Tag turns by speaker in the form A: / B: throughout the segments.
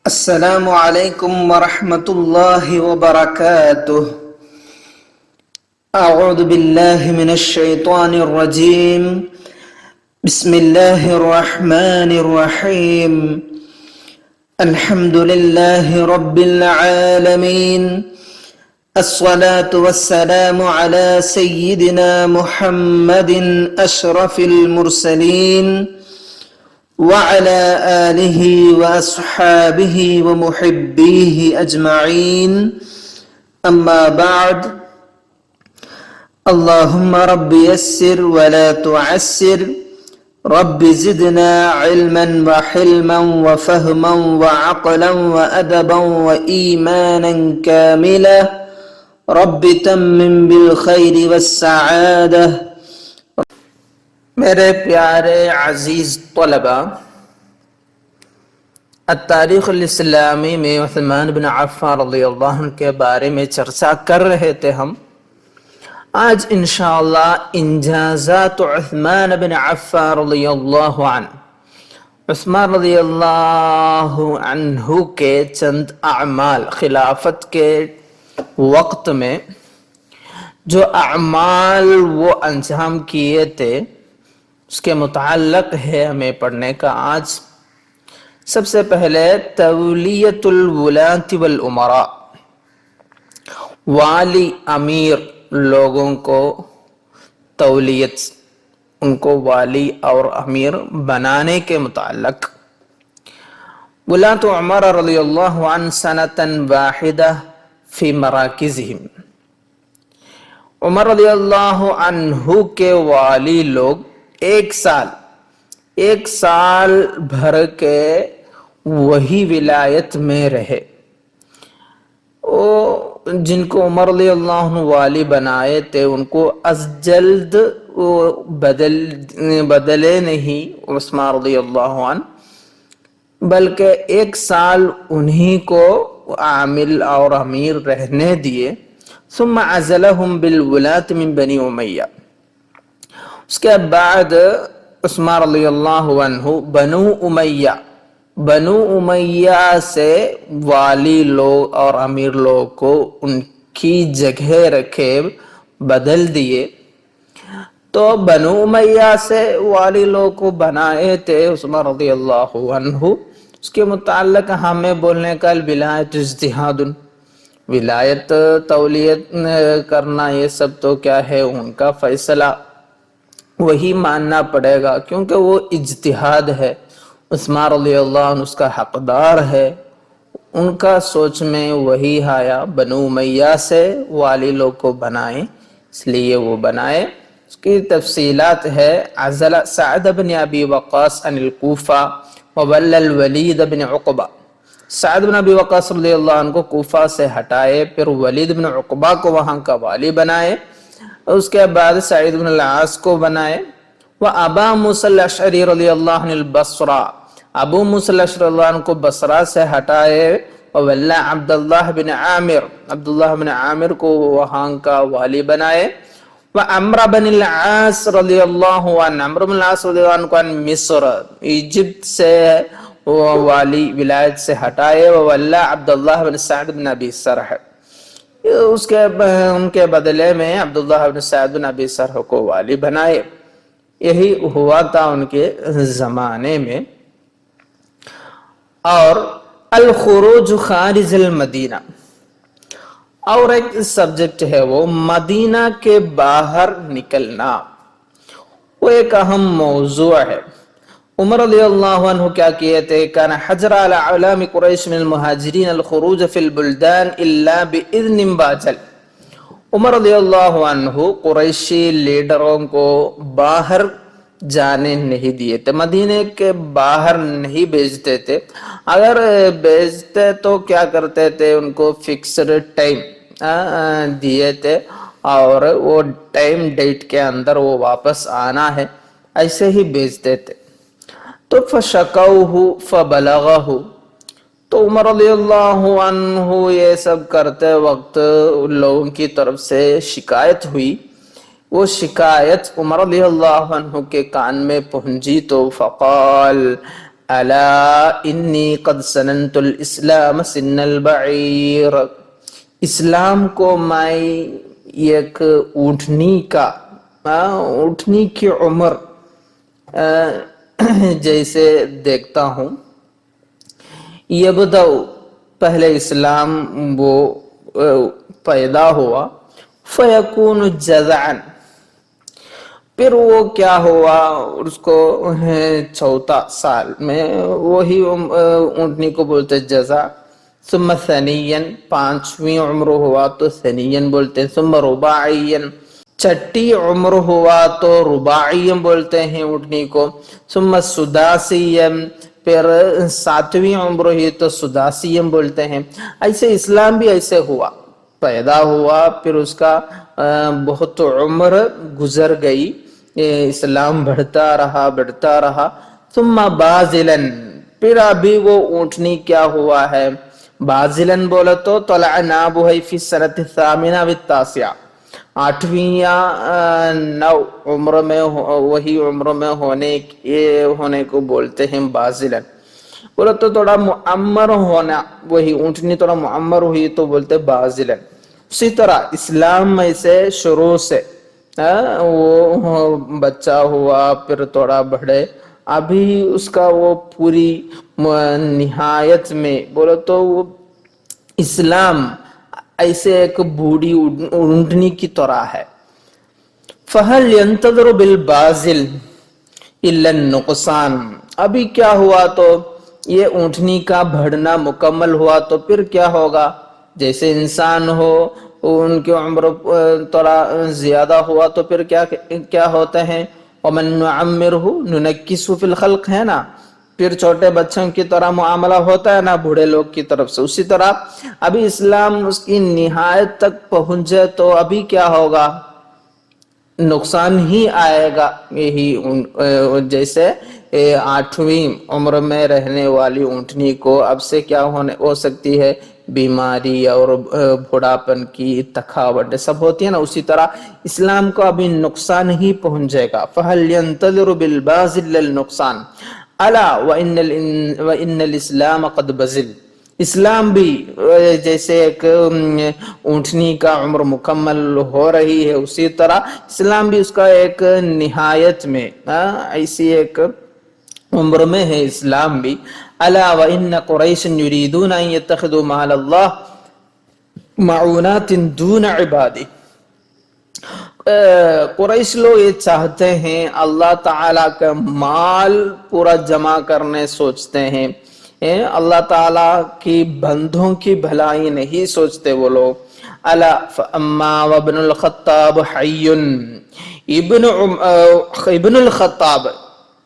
A: السلام عليكم ورحمة الله وبركاته. أعوذ بالله من الشيطان الرجيم. بسم الله الرحمن الرحيم. الحمد لله رب العالمين. الصلاة والسلام على سيدنا محمد أشرف المرسلين وعلى آله وأصحابه ومحبيه أجمعين. أما بعد. اللهم رب يسر ولا تعسر. رب زدنا علما وحلما وفهما وعقلا وأدبا وإيمانا كاملا. رب تمم بالخير والسعادة. میرے پیارے عزیز طلبہ، التاریخ الاسلامی میں عثمان بن عفان رضی اللہ عنہ کے بارے میں چرچا کر رہے تھے ہم. آج انشاءاللہ انجازات عثمان بن عفان رضی اللہ عنہ، عثمان رضی اللہ عنہ کے چند اعمال، خلافت کے وقت میں جو اعمال وہ انجام کیے تھے اس کے متعلق ہے ہمیں پڑھنے کا. آج سب سے پہلے تولیت الولاة والامراء، والی امیر لوگوں کو تولیت، ان کو والی اور امیر بنانے کے متعلق. ولاة عمر رضی اللہ عنہ سنة واحدہ فی مراکزہم، عمر رضی اللہ عنہ کے والی لوگ ایک سال بھر کے وہی ولایت میں رہے. جن کو عمر رضی اللہ عنہ والی بنائے تھے ان کو از جلد بدلے نہیں عثمان رضی اللہ عنہ، بلکہ ایک سال انہی کو عامل اور امیر رہنے دیے. ثم عزلهم بالولاة من بنی امیہ، اس کے بعد عثمان رضی اللہ عنہ بنو امیہ سے والی لوگ اور امیر لوگ کو ان کی جگہ رکھے، بدل دیے. تو بنو امیہ سے والی لوگ کو بنائے تھے عثمان رضی اللہ عنہ. اس کے متعلق ہمیں بولنے کا الولایت اجتہاد، ولایت تولیت کرنا یہ سب تو کیا ہے ان کا فیصلہ، وہی ماننا پڑے گا کیونکہ وہ اجتہاد ہے. عثمان رضی اللہ عنہ اس کا حقدار ہے، ان کا سوچ میں وہی آیا بنو امیہ سے والی لوگ کو بنائیں، اس لیے وہ بنائے. اس کی تفصیلات ہے: عزل سعد بن ابی وقاص عن الکوفہ وولی الولید بن عقبہ، سعد بن ابی وقاص رضی اللہ عنہ کو کوفہ سے ہٹائے، پھر ولید بن عقبہ کو وہاں کا والی بنائے، اس کے بعد سعید بن العاص کو بنائے. وابا موسیٰ الاشعری رضی اللہ عنہ البصرہ، ابو موسیٰ الاشعری رضی اللہ عنہ کو بصرہ سے ہٹائے. وولی عبداللہ بن عامر کو وہاں کا والی بنائے. وعمر بن العاص رضی اللہ عنہ، عمر بن العاص رضی اللہ عنہ کو مصر، ایجپٹ سے والی ولایت سے ہٹائے. وولی عبداللہ بن سعد بن ابی سرح، ان کے بدلے میں عبداللہ بن سعد بن ابی سرح کو والی بنائے. یہی ہوا تھا ان کے زمانے میں. اور الخروج خارج المدینہ، اور ایک سبجیکٹ ہے وہ مدینہ کے باہر نکلنا، وہ ایک اہم موضوع ہے. عمر رضی اللہ عنہ کیا کیے تھے؟ کان حجر علی علام قریش من المہاجرین الخروج فی البلدان الا باذن باجل. عمر رضی اللہ عنہ قریشی لیڈروں کو باہر جانے نہیں دیے تھے، مدینے کے باہر نہیں بھیجتے تھے. اگر بھیجتے تو کیا کرتے تھے؟ ان کو فکسڈ ٹائم دیے تھے اور وہ ٹائم ڈیٹ کے اندر وہ واپس آنا ہے، ایسے ہی بھیجتے تھے. تو فشکوہ فبلغہ، تو عمر رضی اللہ عنہ یہ سب کرتے وقت لوگوں کی طرف سے شکایت ہوئی. وہ شکایت عمر رضی اللہ عنہ کے کان میں پہنچی تو فقال، الا انی قد سننت الاسلام سن البعیر، اسلام کو میں ایک اونٹنی کی عمر جیسے دیکھتا ہوں. یبدأ، پہلے اسلام وہ پیدا ہوا، فیکون جذعا، پھر وہ کیا ہوا، اس کو 14 سال میں وہی اونٹنی کو بولتے جزع. ثم ثنیا، 5ویں عمر ہوا تو ثنیا بولتے ہیں. ثم رباعیا، 6ٹی عمر ہوا تو رباعی بولتے ہیں اونٹنی کو. ثم سداسیا، پھر 7ویں عمر ہوئی تو سداسی بولتے ہیں. ایسے اسلام بھی ایسے ہوا، پیدا ہوا، پھر اس کا بہت عمر گزر گئی، اسلام بڑھتا رہا. ثم بازلا، پھر ابھی وہ اونٹنی کیا ہوا ہے، بازلن بولے تو طلع نابہ فی السنۃ الثامنہ والتاسعہ، 8ویں یا 9 عمر میں، وہی عمر میں ہونے کو بولتے ہیں بازلن. بولے تو تھوڑا معمر ہونا، وہی اونٹنی تھوڑا معمر ہوئی تو بولتے بازلن. اسی طرح اسلام میں سے شروع سے وہ بچہ ہوا، پھر تھوڑا بڑھے، ابھی اس کا وہ پوری نہایت میں بولے تو وہ اسلام ایسے ایک بوڑھی اونٹنی کی طرح ہے. فَهَلْ يَنْتَظِرُ بِالْبَازِلِ إِلَّا النُّقْصَانِ، ابھی کیا ہوا تو یہ اونٹنی کا بڑھنا مکمل ہوا تو پھر کیا ہوگا، جیسے انسان ہو ان کی عمر تھوڑا زیادہ ہوا تو پھر کیا ہوتے ہیں، وَمَن نُعَمِّرْهُ نُنَكِّسُهُ فِي الْخَلْقِ، ہے نا، پھر چھوٹے بچوں کی طرح معاملہ ہوتا ہے نا بوڑھے لوگ کی طرف سے. اسی طرح ابھی اسلام اس کی نہایت تک پہنچے تو ابھی کیا ہوگا، نقصان ہی آئے گا. یہی جیسے 8ویں عمر میں رہنے والی اونٹنی کو اب سے کیا ہو سکتی ہے، بیماری اور بڑھاپن کی تھکاوٹ سب ہوتی ہے نا، اسی طرح اسلام کو ابھی نقصان ہی پہنچے گا. فَهَلْ يَنْتَظِرُ بِالْبَازِلِ النُّقْصَانِ أَلَا وَإِنَّ الْإِسْلَامَ قَدْ بَزِلَ، اسلام بھی جیسے ایک اونٹنی کا عمر مکمل ہو رہی ہے، اسی طرح اسلام بھی اس کا ایک نہایت میں ایسی ایک عمر میں ہے اسلام بھی. الا وان قریش یریدون ان یتخذوا مع اللہ معونات دون عباده، قریش لوگ یہ چاہتے ہیں، اللہ تعالی کا مال پورا جمع کرنے سوچتے ہیں، اللہ تعالی کی بندوں کی بھلائی نہیں سوچتے وہ لوگ. الا فاما وابن الخطاب حی، ابن الخطاب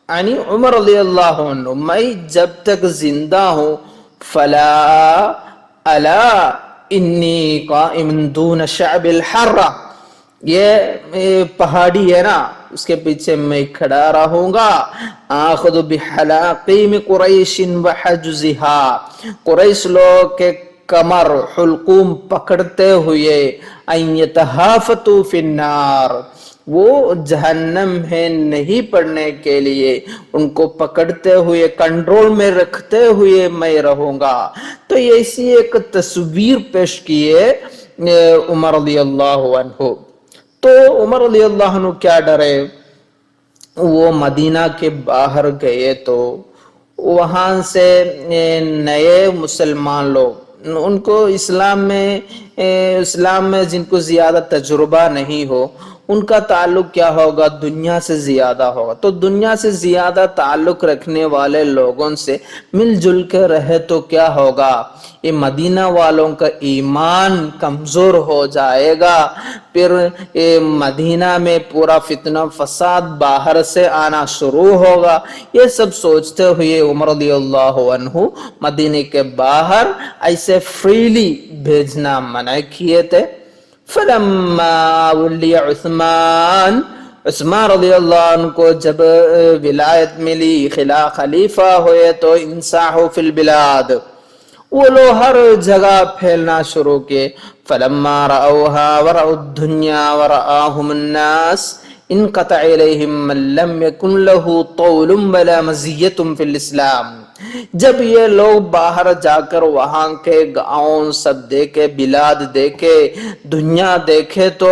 A: یعنی عمر رضی اللہ عنہ، میں جب تک زندہ ہوں، فلا الا انی قائم دون شعب الحرہ، یہ پہاڑی ہے نا اس کے پیچھے میں کھڑا رہوں گا. آخذ بحلاقیم قریش وحجزها، قریش لوگ کے کمر حلقوم پکڑتے ہوئے، ان یتہافتوا فی النار، وہ جہنم میں نہیں پڑنے کے لیے ان کو پکڑتے ہوئے کنٹرول میں رکھتے ہوئے میں رہوں گا. تو ایسی ایک تصویر پیش کیے عمر رضی اللہ عنہ. تو عمر رضی اللہ عنہ کیا ڈرے، وہ مدینہ کے باہر گئے تو وہاں سے نئے مسلمان لوگ، ان کو اسلام میں جن کو زیادہ تجربہ نہیں ہو، ان کا تعلق کیا ہوگا، دنیا سے زیادہ ہوگا. تو دنیا سے زیادہ تعلق رکھنے والے لوگوں سے مل جل کے رہے تو کیا ہوگا، یہ مدینہ والوں کا ایمان کمزور ہو جائے گا، پھر مدینہ میں پورا فتنہ فساد باہر سے آنا شروع ہوگا. یہ سب سوچتے ہوئے عمر رضی اللہ عنہ مدینہ کے باہر ایسے فریلی بھیجنا منع کیے تھے. فلما ولی عثمان رضی اللہ عنہ کو جب ولایت ملی، خلیفہ ہوئے، تو انساحوا فی البلاد، وہ لوگ ہر جگہ پھیلنا شروع کیے. فلما رأوها ورأوا الدنیا ورآهم الناس انقطع الیہم من لم یکن لہ طول ولا مزیۃ فی الاسلام۔ جب یہ لوگ باہر جا کر وہاں کے گاؤں سب دیکھے، بلاد دیکھے، دنیا دیکھے، تو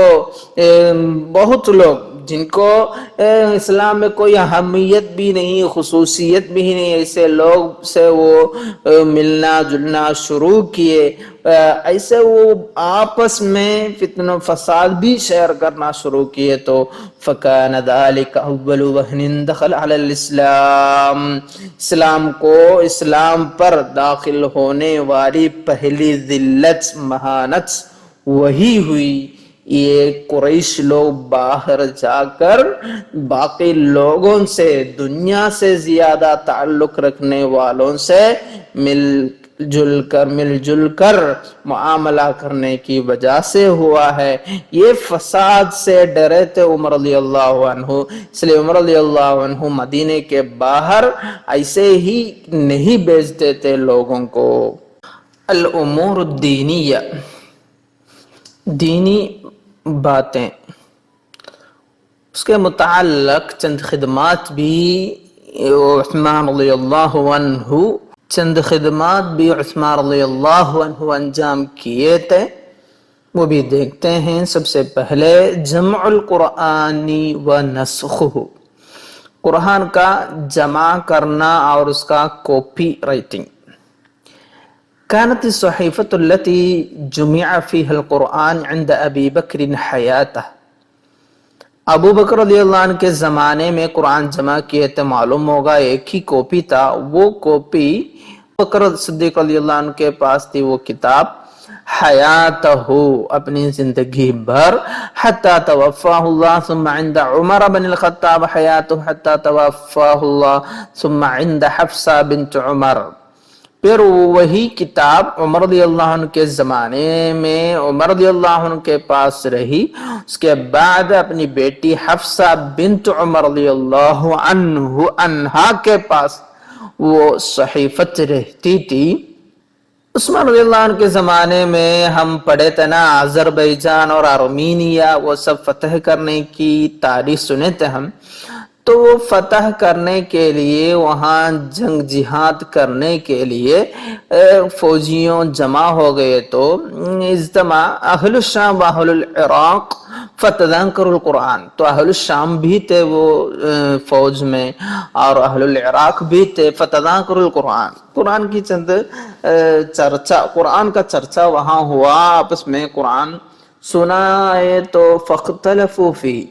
A: بہت لوگ جن کو اسلام میں کوئی اہمیت بھی نہیں، خصوصیت بھی نہیں، ایسے لوگ سے وہ ملنا جلنا شروع کیے، ایسے وہ آپس میں فتن و فساد بھی شیئر کرنا شروع کیے۔ تو فَكَانَ ذَلِكَ أَوَّلُ وَهْنٍ دَخَلَ عَلَى الإسلام کو اسلام پر داخل ہونے والی پہلی ذلت، مہانت وہی ہوئی۔ یہ قریش لوگ باہر جا کر باقی لوگوں سے، دنیا سے زیادہ تعلق رکھنے والوں سے مل جل کر معاملہ کرنے کی وجہ سے ہوا ہے۔ یہ فساد سے ڈرے تھے عمر رضی اللہ عنہ، اس لیے عمر رضی اللہ عنہ مدینے کے باہر ایسے ہی نہیں بیچتے تھے لوگوں کو۔ الامور الدینیہ، دینی باتیں، اس کے متعلق چند خدمات بھی عثمان رضی اللہ عنہ انجام کیے تھے، وہ بھی دیکھتے ہیں۔ سب سے پہلے جمع القرآن و نسخہ، قرآن کا جمع کرنا اور اس کا کاپی رائٹنگ۔ كانت الصحيفة التي جمع فيها القرآن عند ابی بکر حیاتہ، ابو بکر رضی اللہ عنہ کے زمانے میں قرآن جمع کیے تھے، معلوم ہوگا ایک ہی کاپی تھا، وہ کاپی بکر صدیق رضی اللہ عنہ کے پاس تھی، وہ کتاب حیاتہ، اپنی زندگی بھر، حتی توفاہ اللہ ثم عند عمر بن الخطاب حیاتہ حتی توفاہ اللہ ثم عند حفصہ بنت عمر۔ پھر وہی کتاب عمر رضی اللہ عنہ کے زمانے میں عمر رضی اللہ عنہ کے پاس رہی، اس کے بعد اپنی بیٹی حفصہ بنت عمر رضی اللہ عنہا کے پاس وہ صحیفت رہتی تھی۔ عثمان رضی اللہ عنہ کے زمانے میں ہم پڑھے تھے نا، آذربائیجان اور آرمینیا وہ سب فتح کرنے کی تاریخ سنے تھے ہم، تو وہ فتح کرنے کے لیے، وہاں جنگ جہاد کرنے کے لیے فوجیوں جمع ہو گئے، تو اجتماع اہل الشام و اہل العراق فتذاکروا القرآن، تو اہل الشام بھی تھے وہ فوج میں اور اہل العراق بھی تھے، فتذاکروا القرآن، قرآن کی چند چرچا، قرآن کا چرچا وہاں ہوا، آپس میں قرآن سنا ہے، تو فاختلفوا فیہ،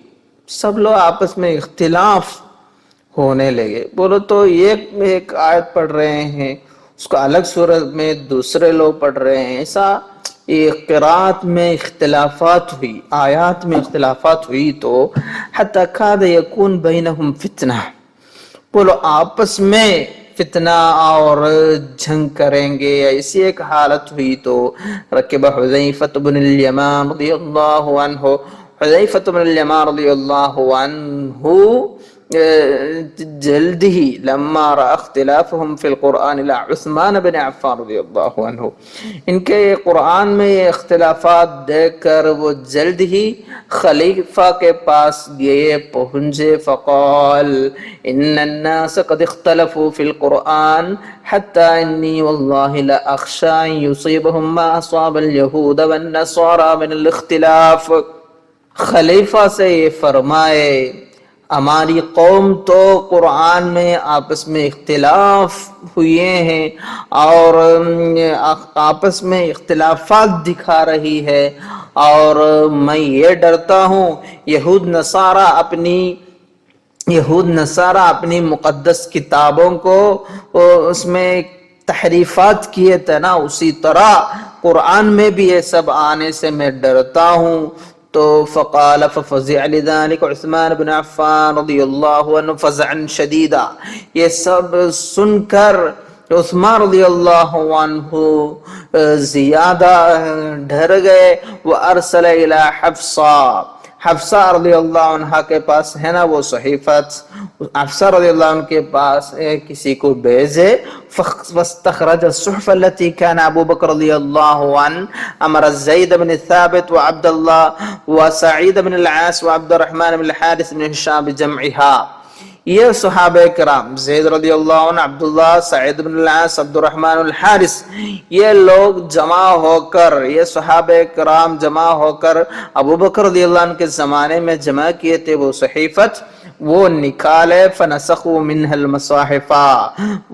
A: سب لوگ آپس میں اختلاف ہونے لگے، بولو تو ایک آیت پڑھ رہے ہیں، اس کو الگ صورت میں دوسرے لوگ پڑھ رہے ہیں، ایسا قرات میں اختلافات ہوئی، آیات میں اختلافات ہوئی، تو حتی کاد یکون بینہم فتنہ، بولو آپس میں فتنہ اور جنگ کریں گے، ایسی ایک حالت ہوئی، تو رکب حذیفہ بن الیمان رضی اللہ عنہ، حذیفہ بن الیمان رضی اللہ عنہ جلد ہی لما رأى اختلافهم في القرآن الى عثمان بن عفان رضی اللہ عنہ، ان کے قرآن میں یہ اختلافات دیکھ کر وہ جلد ہی خلیفہ کے پاس گئے، پہنچے، فقال ان الناس قد اختلفوا في القرآن حتى انی واللہ لأخشى ان يصيبهم ما اصاب اليہود والنصارى من الاختلاف۔ خلیفہ سے یہ فرمائے ہماری قوم تو قرآن میں آپس میں اختلاف ہوئے ہیں اور آپس میں اختلافات دکھا رہی ہے، اور میں یہ ڈرتا ہوں یہود نصارہ اپنی مقدس کتابوں کو اس میں تحریفات کیے تھے نا، اسی طرح قرآن میں بھی یہ سب آنے سے میں ڈرتا ہوں۔ تو فقال ففزع لذلك عثمان بن عفان رضی اللہ عنہ فزعا شدیدا، یہ سب سن کر عثمان رضی اللہ عنہ زیادہ ڈر گئے، وارسل الى حفصہ، حفصہ رضی اللہ عنہ کے پاس ہے نا وہ صحیفت، حفصہ رضی اللہ عنہ کے پاس کسی کو بھیجے، فاستخرج الصحف التي كان ابو بکر رضی اللہ عنہ امر زید بن ثابت وعبد اللہ وسعید بن العاص وعبد الرحمن بن الحارث بن هشام بجمعها. یہ صحابہ کرام زید رضی اللہ عنہ، عبداللہ، سعید بن العاص، عبد الرحمن الحارث، یہ لوگ جمع ہو کر، یہ صحابہ کرام جمع ہو کر ابو بکر رضی اللہ عنہ کے زمانے میں جمع کیے تھے وہ صحیفت، وہ نکالے، فنسخوا منها المصاحف،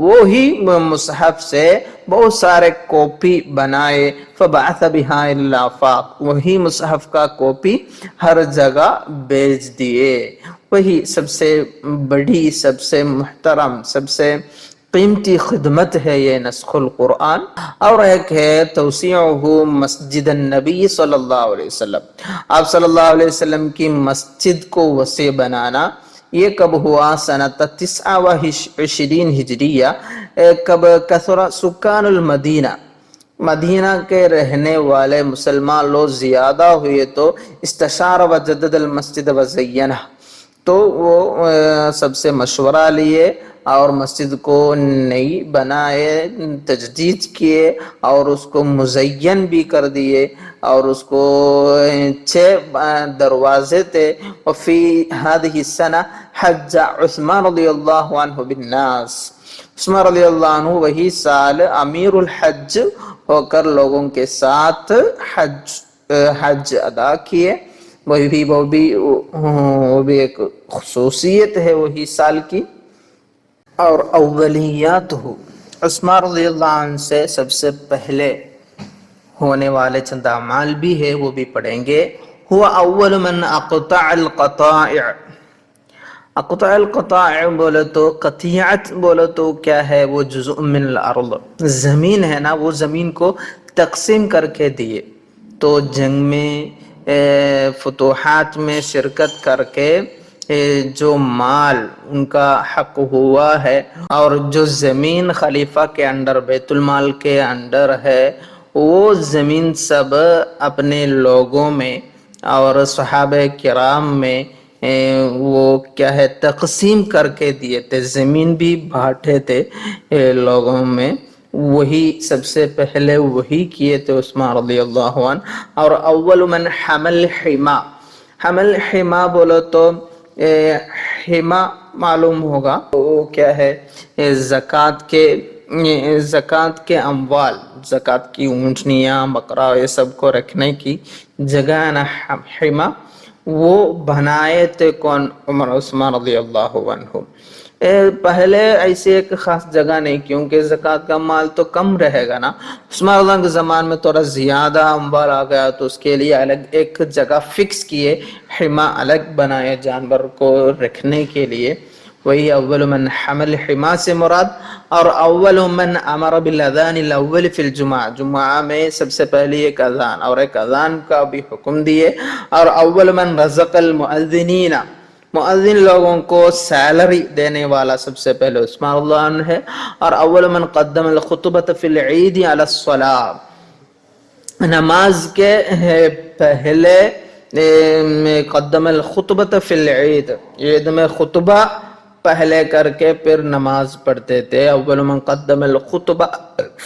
A: وہی مصحف سے بہت سارے کاپی بنائے، فبعث بها الى الآفاق، وہی مصحف کا کاپی ہر جگہ بیچ دیے. وہی سب سے بڑی، سب سے محترم، سب سے قیمتی خدمت ہے یہ نسخ القرآن. اور ایک ہے توسیعہ مسجد النبی صلی اللہ علیہ وسلم، آپ صلی اللہ علیہ وسلم کی مسجد کو وسیع بنانا. یہ کب ہوا؟ سنۃ 29 ہجریہ، کب کثر سکان المدینہ، مدینہ کے رہنے والے مسلمان لوگ زیادہ ہوئے تو استشار وجدد المسجد وزینہ، تو وہ سب سے مشورہ لیے اور مسجد کو نئی بنائے، تجدید کیے اور اس کو مزین بھی کر دیے، اور اس کو 6 دروازے تھے. وفی هذه السنہ حج عثمان رضی اللہ عنہ بالناس، عثمان رضی اللہ عنہ وہی سال امیر الحج ہو کر لوگوں کے ساتھ حج ادا کیے. وہ بھی ایک خصوصیت ہے وہی سال کی. اور اولیات ہو، عثمان رضی اللہ عنہ سے سب سے پہلے ہونے والے چند اعمال بھی ہے، وہ بھی پڑھیں گے. ہوا اول من اقطع القطائع، اقطع القطائع بولے تو، قطیعت بولے تو کیا ہے؟ وہ جزء من الارض، زمین ہے نا، وہ زمین کو تقسیم کر کے دیے. تو جنگ میں، فتوحات میں شرکت کر کے جو مال ان کا حق ہوا ہے، اور جو زمین خلیفہ کے انڈر، بیت المال کے انڈر ہے، وہ زمین سب اپنے لوگوں میں اور صحابہ کرام میں وہ کیا ہے تقسیم کر کے دیے تھے، زمین بھی بانٹے تھے لوگوں میں. وہی سب سے پہلے وہی کیے تھے عثمان رضی اللہ عنہ. اور اول من حمل حما، حمل حما بولو تو حما معلوم ہوگا وہ کیا ہے؟ زکوٰۃ کے اموال، زکوٰۃ کی اونٹنیاں، بکرا، یہ سب کو رکھنے کی جگہ نا حما، وہ بنائے تھے کون؟ عثمان رضی اللہ عنہ. پہلے ایسی ایک خاص جگہ نہیں، کیونکہ زکوٰۃ کا مال تو کم رہے گا نا. عثمان رضی اللہ کے زمان میں تھوڑا زیادہ اموال آ گیا تو اس کے لیے الگ ایک جگہ فکس کیے، حما الگ بنائے جانور کو رکھنے کے لیے. وہی اول من حمل حما سے مراد. اور اول من امر بالاذان الاول فی الجمعہ، جمعہ میں سب سے پہلی ایک اذان اور ایک اذان کا بھی حکم دیے. اور اول من رزق المؤذنین، مؤذن لوگوں کو سیلری دینے والا سب سے پہلے عثمان اللہ عنہ ہے. اور اول من قدم الخطبۃ فی العید علی الصلاۃ، نماز کے پہلے قدم الخطبۃ فی العید، عید میں خطبہ پہلے کر کے پھر نماز پڑھتے تھے. اول من قدم الخطبہ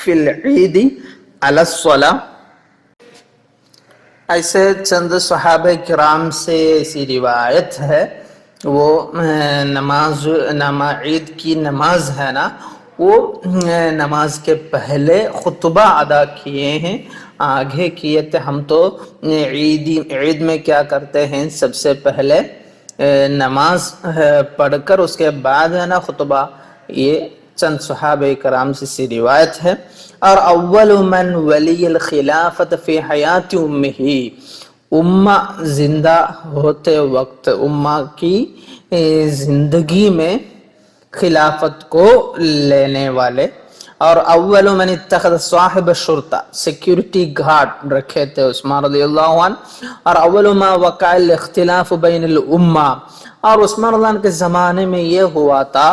A: فی العید علی الصلاۃ. ایسے چند صحابہ کرام سے ایسی روایت ہے، وہ نماز عید کی نماز ہے نا، وہ نماز کے پہلے خطبہ ادا کیے ہیں، آگے کیے تھے. ہم تو عید میں کیا کرتے ہیں، سب سے پہلے نماز پڑھ کر اس کے بعد ہے نا خطبہ. یہ چند صحابہ کرام سے سی روایت ہے. اور اول من ولی الخلافت فی حیات امہ، امہ زندہ ہوتے وقت، امہ کی زندگی میں خلافت کو لینے والے. اور اول من اتخذ صاحب شرطہ، سیکیورٹی گارڈ رکھے تھے عثمان رضی اللہ عنہ. اور اول ما وقع الاختلاف بین الامہ، اور عثمان رضی اللہ عنہ کے زمانے میں یہ ہوا تھا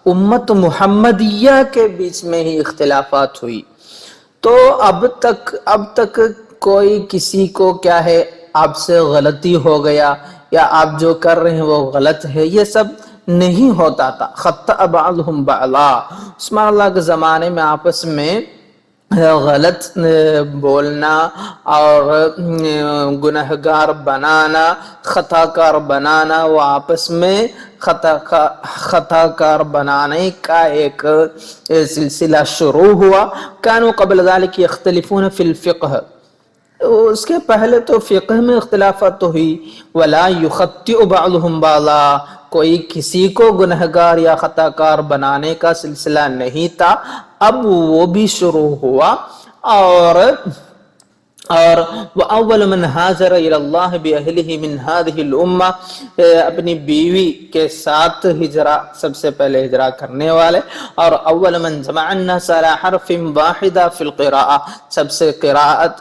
A: امت محمدیہ کے بیچ میں ہی اختلافات ہوئی. تو اب تک کوئی کسی کو کیا ہے آپ سے غلطی ہو گیا یا آپ جو کر رہے ہیں وہ غلط ہے، یہ سب نہیں ہوتا تھا. خطأ بعضهم بعضا، عثمان اللہ کے زمانے میں آپس میں غلط بولنا اور گنہگار بنانا، خطا کار بنانا، وہ آپس میں خطا کار بنانے کا ایک سلسلہ شروع ہوا. كانوا قبل ذلك يختلفون في الفقه، اس کے پہلے تو فقہ میں اختلافات تو ہوئی. ولا يخطئ بعضهم بعضا، کوئی کسی کو گنہگار یا خطا کار بنانے کا سلسلہ نہیں تھا. اب وہ بھی شروع ہوا. اور وَأَوَّلُ مَنْ هَاجَرَ إِلَى اللَّهِ بِأَهْلِهِ مِنْ هَذِهِ الْأُمَّةِ، اپنی بیوی کے ساتھ ہجرہ، سب سے پہلے ہجرہ کرنے والے. اور اول من جمع الناس على حرف واحدہ فی القراءة، سب سے قراءت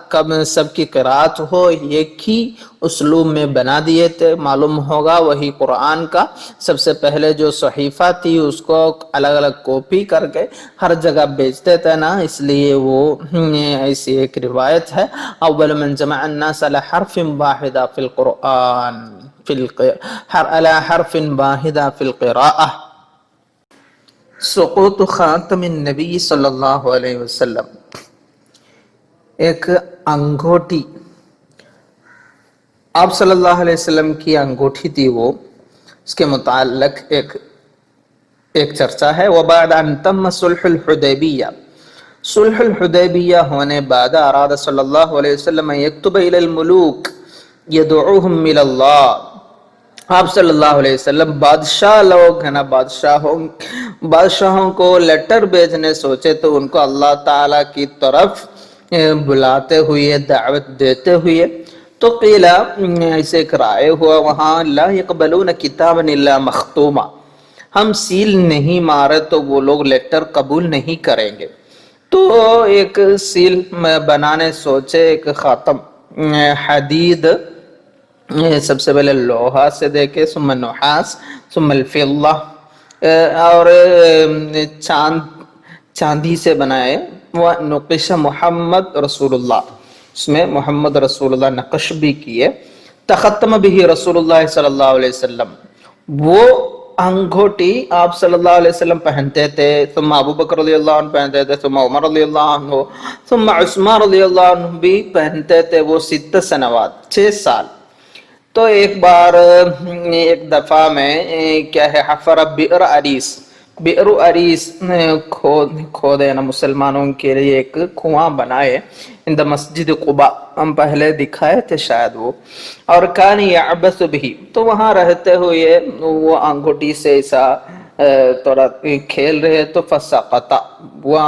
A: سب کی قراءت ہو ایک ہی اسلوب میں بنا دیے تھے. معلوم ہوگا وہی قرآن کا سب سے پہلے جو صحیفہ تھی اس کو الگ الگ کاپی کر کے ہر جگہ بیچتے تھے نا، اس لیے وہ ایسی ایک روایت ہے. اول من جمع الناس على حرف واحدہ فی القرآن على حرف واحدہ فی القراءة. سقوط خاتم النبی صلی اللہ علیہ وسلم، ایک انگوٹھی آپ صلی اللہ علیہ وسلم کی انگوٹھی تھی، وہ اس کے متعلق ایک چرچا ہے. وبعد ان تم صلح الحدیبیہ، صلح الحدیبیہ ہونے بعد اراد صلی اللہ علیہ وسلم یکتب الی الملوک یدعوہم الی اللہ، آپ صلی اللہ علیہ وسلم بادشاہ لوگ ہیں نا، بادشاہوں کو لیٹر بھیجنے سوچے تو ان کو اللہ تعالیٰ کی طرف بلاتے ہوئے، دعوت دیتے ہوئے. تو قیل، ایسے ایک رائے ہوا وہاں، لا یقبلون کتابا الا مختوما، ہم سیل نہیں مارے تو وہ لوگ لیٹر قبول نہیں کریں گے. تو ایک سیل بنانے سوچے، ایک خاتم حدید، سب سے پہلے لوہا سے دیکھے، ثم نحاس ثم الفضہ، اور چاندی سے بنائے. نقش محمد رسول اللہ، اس میں محمد رسول اللہ نقش بھی کیے. تختم به رسول اللہ صلی اللہ علیہ وسلم، وہ انگوٹھی آپ صلی اللہ علیہ وسلم پہنتے تھے، ثم ابو بکر رضی اللہ عنہ پہنتے تھے، ثم عمر رضی اللہ عنہ، ثم عثمان رضی اللہ عنہ بھی پہنتے تھے. وہ 6 سنوات، 6 سال. تو ایک بار ایک دفعہ میں کیا ہے، حفر بئر عریس، بئر عریس کھودے نا، مسلمانوں کے لیے ایک کنواں بنائے اندر مسجد قباء، ہم پہلے دکھائے تھے شاید وہ. اور کان یعبث بھی، تو وہاں رہتے ہوئے وہ انگوٹھی سے ایسا تھوڑا کھیل رہے تو فسقط، وہ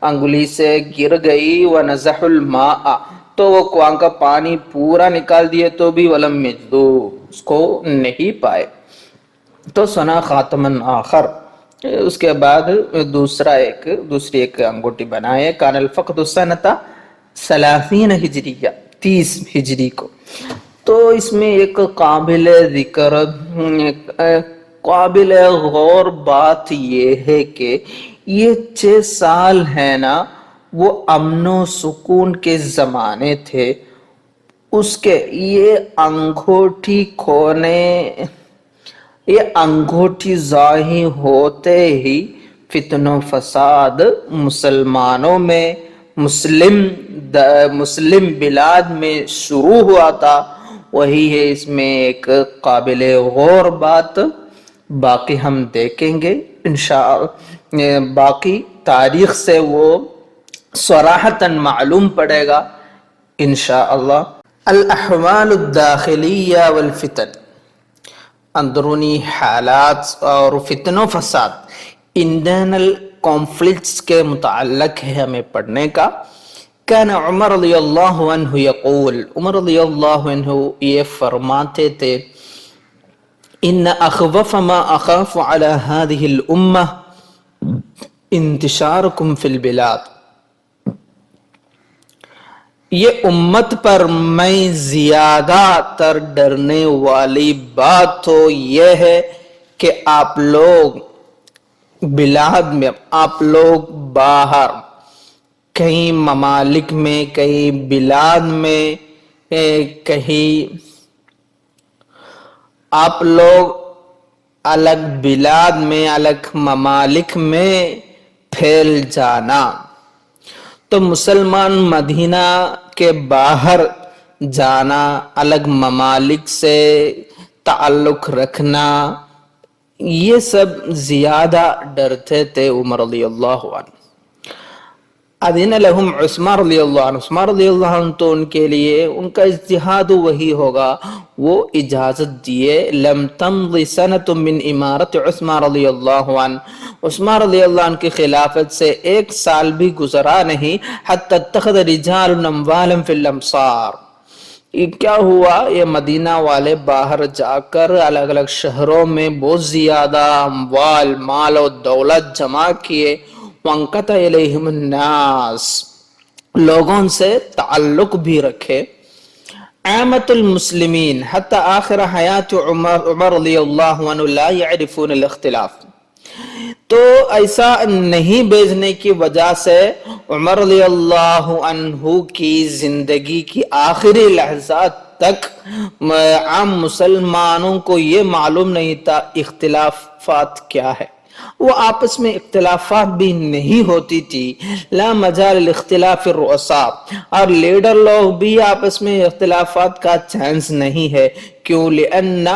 A: انگلی سے گر گئی. ونزح الماء، تو وہ کنواں کا پانی پورا نکال دیے تو بھی ولم یجدو، اس کو نہیں پائے. تو سنا خاتمن آخر، اس کے بعد دوسری ایک انگوٹھی بنائے. کان الفقد سنۃ 30 ہجریہ، 30 ہجری کو. تو اس میں ایک قابل ذکر، قابل غور بات یہ ہے کہ یہ 6 سال ہے نا، وہ امن و سکون کے زمانے تھے. اس کے یہ انگوٹھی ظاہر ہوتے ہی فتن و فساد مسلمانوں میں، مسلم بلاد میں شروع ہوا تھا. وہی ہے اس میں ایک قابل غور بات، باقی ہم دیکھیں گے انشاءاللہ، باقی تاریخ سے وہ صراحتاً معلوم پڑے گا انشاءاللہ. الاحوال الداخلیہ والفتن، اندرونی حالات اور فتن و فساد، انٹرنل کانفلکٹس کے متعلق ہے ہمیں پڑھنے کا. کان عمر رضی اللہ عنہ یقول، عمر رضی اللہ عنہ یہ فرماتے تھے، ان اخوف ما اخاف على هذه الامہ انتشارکم فی البلاد، یہ امت پر میں زیادہ تر ڈرنے والی بات تو یہ ہے کہ آپ لوگ بلاد میں، آپ لوگ باہر کئی ممالک میں، کئی بلاد میں کہیں آپ لوگ الگ بلاد میں، الگ ممالک میں پھیل جانا، تو مسلمان مدینہ کے باہر جانا، الگ ممالک سے تعلق رکھنا، یہ سب زیادہ ڈرتے تھے عمر رضی اللہ عنہ۔ اذن لہم عثمان رضی اللہ عنہ، عثمان رضی اللہ عنہ تو ان کے لیے ان کا اجتہاد وہی ہوگا، وہ اجازت دیے۔ لم تمض سنۃ من امارت عثمان رضی اللہ عنہ، عثمان رضی اللہ عنہ کی خلافت سے ایک سال بھی گزرا نہیں، حتی اتخذ رجال اموالا فی الامصار، یہ کیا ہوا، یہ مدینہ والے باہر جا کر الگ الگ شہروں میں بہت زیادہ اموال، مال و دولت جمع کیے۔ وانقطع الیہم الناس، لوگوں سے تعلق بھی رکھے۔ عامت المسلمین حتی آخر حیات عمر رضی اللہ عنہ لا يعرفون الاختلاف، تو ایسا نہیں بھیجنے کی وجہ سے عمر رضی اللہ عنہ کی زندگی کی آخری لحظات تک عام مسلمانوں کو یہ معلوم نہیں تھا اختلافات کیا ہے، وہ آپس میں اختلافات بھی نہیں ہوتی تھی۔ لا مجال الاختلاف الرؤساء، اور لیڈر لوگ بھی آپس میں اختلافات کا چانس نہیں ہے، کیوں؟ لأن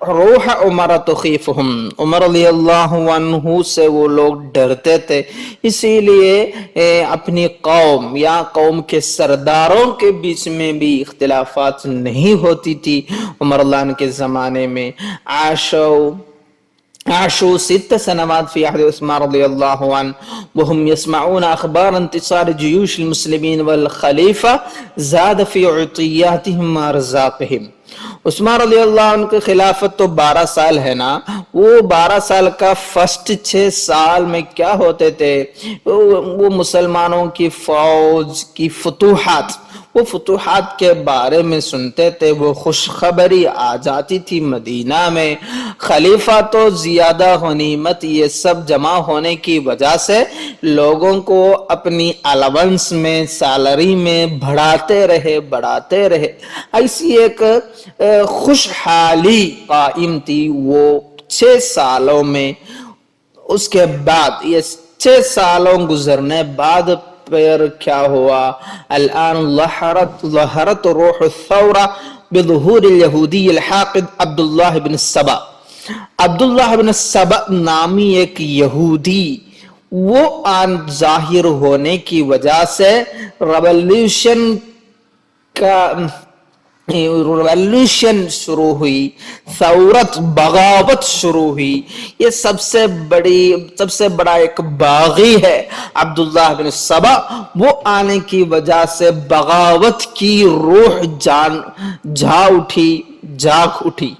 A: روح عمر تخیفہم، عمر رضی اللہ عنہ سے وہ لوگ ڈرتے تھے، اسی لیے اپنی قوم یا قوم کے سرداروں کے بیچ میں بھی اختلافات نہیں ہوتی تھی عمر اللہ عنہ کے زمانے میں۔ عاشوا 6 سنوات في عهد عثمان رضی اللہ عنہ وهم يسمعون اخبار انتصار جيوش المسلمین والخلیفہ زاد في عطیاتهم وارزاقهم۔ عثمان رضی اللہ عنہ کی خلافت تو 12 سال ہے نا، وہ 12 سال کا فرسٹ 6 سال میں کیا ہوتے تھے، وہ مسلمانوں کی فوج کی فتوحات، وہ فتوحات کے بارے میں سنتے تھے، وہ خوشخبری آ جاتی تھی مدینہ میں۔ خلیفہ تو زیادہ غنیمت یہ سب جمع ہونے کی وجہ سے لوگوں کو اپنی الاونس میں، سیلری میں بڑھاتے رہے، ایسی ایک خوشحالی قائم تھی وہ 6 سالوں میں۔ اس کے بعد یہ 6 سالوں گزرنے بعد پھر کیا ہوا، الان ظہرت روح الثورہ بظہور الیہودی الحاقد عبداللہ بن سبا، عبداللہ بن سبا نامی ایک یہودی، وہ آن ظاہر ہونے کی وجہ سے ریولوشن شروع ہوئی، ثورت، بغاوت شروع ہوئی۔ یہ سب سے بڑا ایک باغی ہے عبداللہ بن سبا، وہ آنے کی وجہ سے بغاوت کی روح جاگ اٹھی،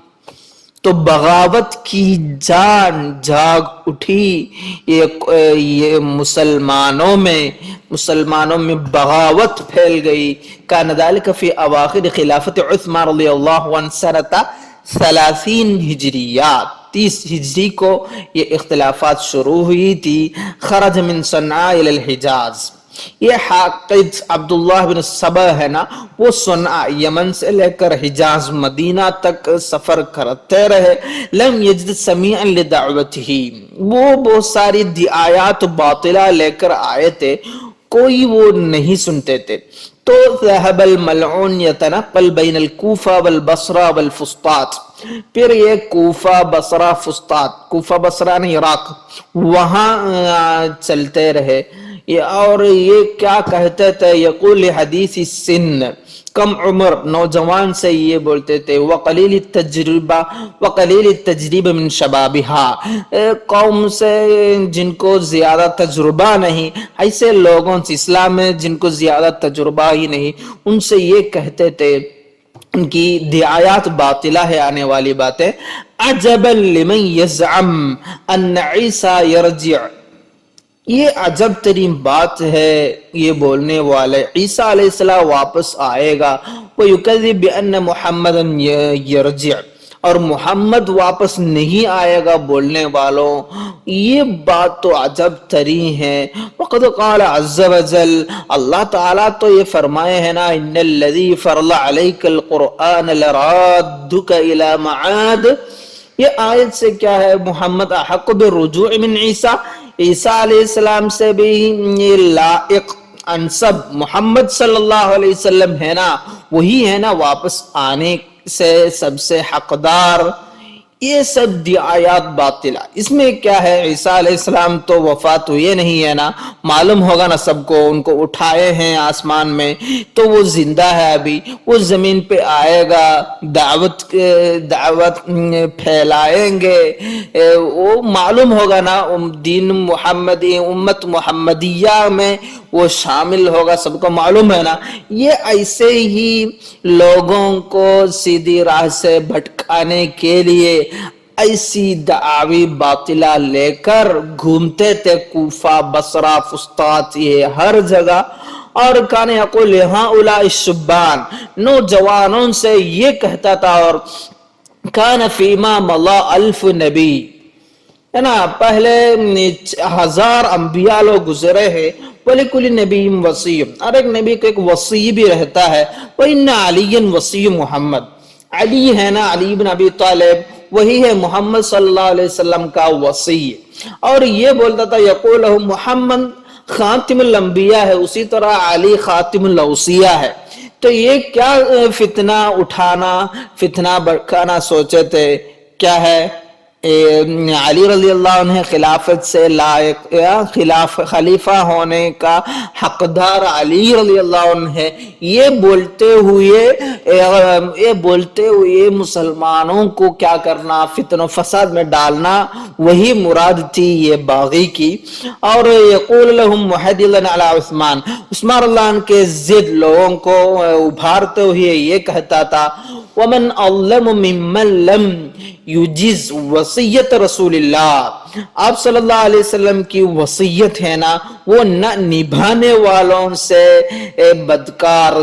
A: تو بغاوت کی جان جاگ اٹھی، یہ مسلمانوں میں بغاوت پھیل گئی۔ کان ذلک فی اواخر خلافت عثمان رضی اللہ عنہ سنۃ 30 ہجریات، 30 ہجری کو یہ اختلافات شروع ہوئی تھی۔ خرج من صنعاء الی الحجاز، یہ حاقد عبداللہ بن سبا ہے نا، وہ صنعاء یمن سے لے کر حجاز مدینہ تک سفر کرتے رہے۔ لم یجد سمیعا لدعوتہ، وہ بہت ساری دعایات باطلہ لے کر آئے تھے، کوئی وہ نہیں سنتے تھے۔ تو ذهب الملعون يتنقل بین الکوفہ والبصرہ والفسطاط، پھر یہ کوفہ، بصرہ، فسطاط، کوفہ بصرہ نے عراق، وہاں چلتے رہے، اور یہ کیا کہتے تھے، یقول حدیث السن، کم عمر نوجوان سے یہ بولتے تھے، وقلیل التجربہ من شبابہا، قوم سے جن کو زیادہ تجربہ نہیں، ایسے لوگوں سے، اسلام میں جن کو زیادہ تجربہ ہی نہیں، ان سے یہ کہتے تھے، ان کی دعایات باطلہ ہے، آنے والی باتیں، عجبا لمن یزعم ان عیسیٰ یرجع، یہ عجب ترین بات ہے، یہ بولنے والے عیسیٰ علیہ السلام واپس آئے گا، وَيُكَذِّبْ بِأَنَّ مُحَمَّدًا يَرْجِعُ، اور محمد واپس نہیں آئے گا بولنے والوں، یہ بات تو عجب ترین ہے۔ وقد قال عز وجل، اللہ تعالیٰ تو یہ فرمائے ہیں نا، ان الذی فرض علیک القرآن لرادک الی معاد۔ یہ آیت سے کیا ہے؟ محمد احق بالرجوع من عیسیٰ، عیسیٰ علیہ السلام سے بھی یہ لائق انسب محمد صلی اللہ علیہ وسلم ہے نا، وہی ہے نا واپس آنے سے سب سے حقدار۔ یہ سب دعایات باطلہ، اس میں کیا ہے؟ عیسیٰ علیہ السلام تو وفات ہوئے نہیں ہے نا، معلوم ہوگا نا سب کو، ان کو اٹھائے ہیں آسمان میں، تو وہ زندہ ہے ابھی، وہ زمین پہ آئے گا، دعوت پھیلائیں گے، وہ معلوم ہوگا نا، دین محمدی، امت محمدیہ میں وہ شامل ہوگا، سب کو معلوم ہے نا۔ یہ ایسے ہی لوگوں کو سیدھی راہ سے بھٹکانے کے لیے ایسی دعاوی باطلہ لے کر گھومتے تھے، کوفہ، بصرہ، فسطاط، یہ ہر جگہ۔ اور کان یقول ہؤلاء الشبان، نوجوانوں سے یہ کہتا تھا، اور کان فیما مضى 1000 نبی، ہے نا، پہلے 1000 انبیاء لوگ گزرے ہیں، وَلِكُلِّ نَبِيٍّ وَصِيٌّ، اور ایک نبی کو ایک وصی بھی رہتا ہے، وَإِنَّ عَلِيًّا وَصِيُّ محمد، علی ہے نا، علی بن ابی طالب، وہی ہے محمد صلی اللہ علیہ وسلم کا وصی۔ اور یہ بولتا تھا، یقول محمد خاتم الانبیاء ہے، اسی طرح علی خاتم الاوصیاء ہے۔ تو یہ کیا فتنہ اٹھانا، فتنہ بڑھانا سوچے تھے؟ کیا ہے؟ علی رضی اللہ عنہ خلافت سے لائق، خلیفہ ہونے کا حقدار علی رضی اللہ عنہ ہے، یہ بولتے ہوئے مسلمانوں کو کیا کرنا؟ فتن و فساد میں ڈالنا، وہی مراد تھی یہ باغی کی۔ اور یقول لهم محدلا علی عثمان، عثمان اللہ عنہ کے ضد لوگوں کو ابھارتے ہوئے یہ کہتا تھا، ومن اظلم ممن لم یجز وصیت رسول اللہ، آپ صلی اللہ علیہ وسلم کی وصیت ہے نا، وہ نہ نبھانے والوں سے بدکار،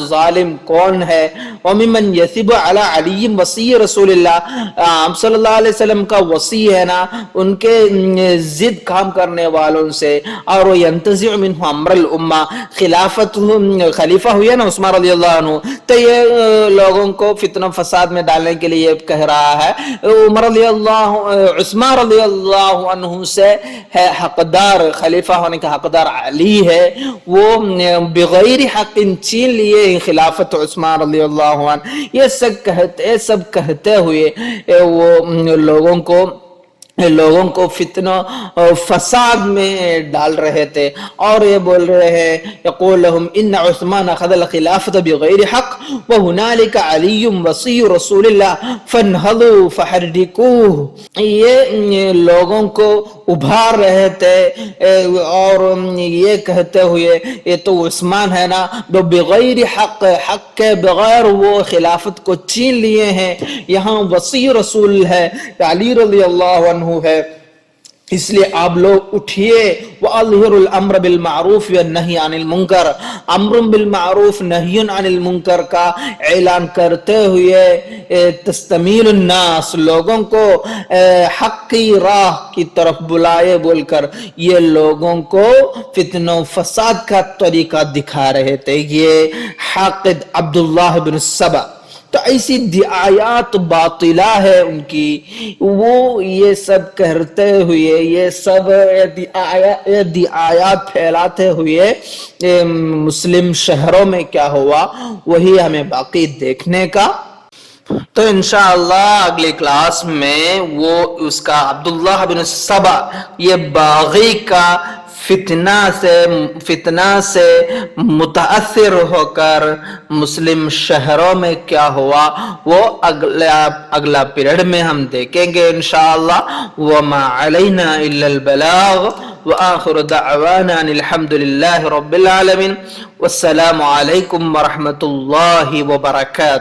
A: ظالم کون ہے؟ وممن یثب علی علی وصی رسول اللہ، آپ صلی اللہ علیہ وسلم کا وصی ہے نا، ان کے ضد کام کرنے والوں سے، اور وہ ینتزع منہ امر الامہ، خلافت خلیفہ ہوئے نا عثمان رضی اللہ عنہ، تو یہ لوگوں کو فتنہ فساد میں ڈالنے کے لیے کہہ رہا ہے، عثمان رضی اللہ عنہ سے ہے حقدار، خلیفہ ہونے کا حقدار علی ہے، وہ بغیر حق چھین لیے خلافت عثمان رضی اللہ عنہ۔ یہ سب کہتے ہوئے وہ لوگوں کو فتنہ فساد میں ڈال رہے تھے، اور یہ بول رہے ہیں، یقول لهم ان عثمان اخذ الخلافة بغیر حق وهنالك علی وصی رسول اللہ فانہضوا فحرکوه۔ یہ لوگوں کو ابھار رہے تھے، اور یہ کہتے ہوئے، یہ تو عثمان ہے نا، جو بغیر حق کے بغیر وہ خلافت کو چھین لیے ہیں، یہاں وصی رسول ہے، علی رضی اللہ عنہ ہے، اس لیے آپ لوگ اٹھئے، وَأَظْهِرُ الْأَمْرَ بِالْمَعْرُوفِ وَالنَّهْيِ عَنِ الْمُنْكَرِ، امر بالمعروف نہی عن المنکر کا اعلان کرتے ہوئے، تستمیل الناس، لوگوں کو حق کی راہ کی طرف بلائے بول کر، یہ لوگوں کو فتن و فساد کا طریقہ دکھا رہے تھے، یہ حاقد عبداللہ بن سبا۔ تو ایسی دعایات باطلہ ہے ان کی، وہ یہ سب کرتے ہوئے، یہ سب دعایات پھیلاتے ہوئے مسلم شہروں میں کیا ہوا، وہی ہمیں باقی دیکھنے کا۔ تو انشاءاللہ اگلی کلاس میں وہ اس کا عبداللہ بن سبا، یہ باغی کا فتنہ سے متاثر ہو کر مسلم شہروں میں کیا ہوا، وہ اگلا پیریڈ میں ہم دیکھیں گے انشاءاللہ۔ وَمَا عَلَيْنَا إِلَّا الْبَلَاغُ وَآخِرُ دَعْوَانَا أَنِ الْحَمْدُ لِلَّهِ رَبِّ الْعَالَمِينَ، وَالسَّلَامُ عَلَيْكُمْ وَرَحْمَةُ اللَّهِ وَبَرَكَاتُهُ۔